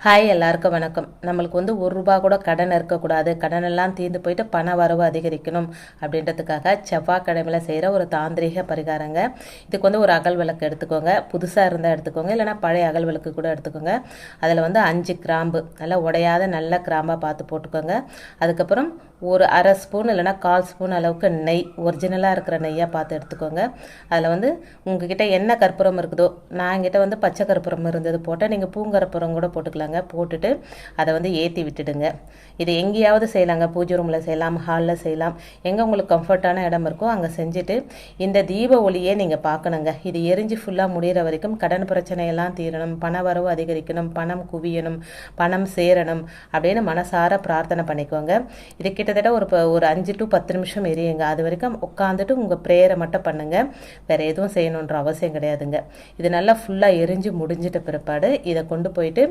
Hi எல்லாருக்கும் வணக்கம். நம்மளுக்கு வந்து ₹1 கூட கடன் இருக்கக்கூடாது, கடனெல்லாம் தீர்ந்து போயிட்டு பண வரவு அதிகரிக்கணும் அப்படின்றதுக்காக செவ்வாய்க்கிழமையில் செய்கிற ஒரு தாந்திரீக பரிகாரங்க. இதுக்கு வந்து ஒரு அகல் விளக்கு எடுத்துக்கோங்க, புதுசாக இருந்தால் எடுத்துக்கோங்க, இல்லைனா பழைய அகல் விளக்கு கூட எடுத்துக்கோங்க. அதில் வந்து 5 கிராம்பு நல்லா உடையாத நல்ல கிராம்பாக பார்த்து போட்டுக்கோங்க. அதுக்கப்புறம் ஒரு அரை ஸ்பூன் இல்லைனா 1/4 ஸ்பூன் அளவுக்கு நெய், ஒரிஜினலாக இருக்கிற நெய்யாக பார்த்து எடுத்துக்கோங்க. அதில் வந்து உங்ககிட்ட என்ன கற்பூரம் இருக்குதோ, நான் என்கிட்ட வந்து பச்சை கற்பூரம் இருந்தது போட்டால் நீங்கள் பூங்கற்பூரம் கூட போட்டுக்கலாங்க. போட்டுட்டு அதை வந்து ஏற்றி விட்டுடுங்க. இது எங்கேயாவது செய்யலாங்க, பூஜை ரூமில் செய்யலாம், ஹாலில் செய்யலாம், எங்கே உங்களுக்கு கம்ஃபர்ட்டான இடம் இருக்கோ அங்கே செஞ்சுட்டு இந்த தீப ஒளியே நீங்கள் பார்க்கணுங்க. இது எரிஞ்சு ஃபுல்லாக முடிகிற வரைக்கும் கடன் பிரச்சனையெல்லாம் தீரணும், பண வரவு அதிகரிக்கணும், பணம் குவியணும், பணம் சேரணும் அப்படின்னு மனசார பிரார்த்தனை பண்ணிக்கோங்க. இது கிட்டத்தட்ட ஒரு 5 to 10 நிமிஷம் எரியுங்க. அது வரைக்கும் உட்காந்துட்டு உங்கள் ப்ரேயரை மட்டும் பண்ணுங்கள், வேறு எதுவும் செய்யணுன்ற அவசியம் கிடையாதுங்க. இது நல்லா ஃபுல்லாக எரிஞ்சு முடிஞ்சிட்ட பிற்பாடு இதை கொண்டு போயிட்டு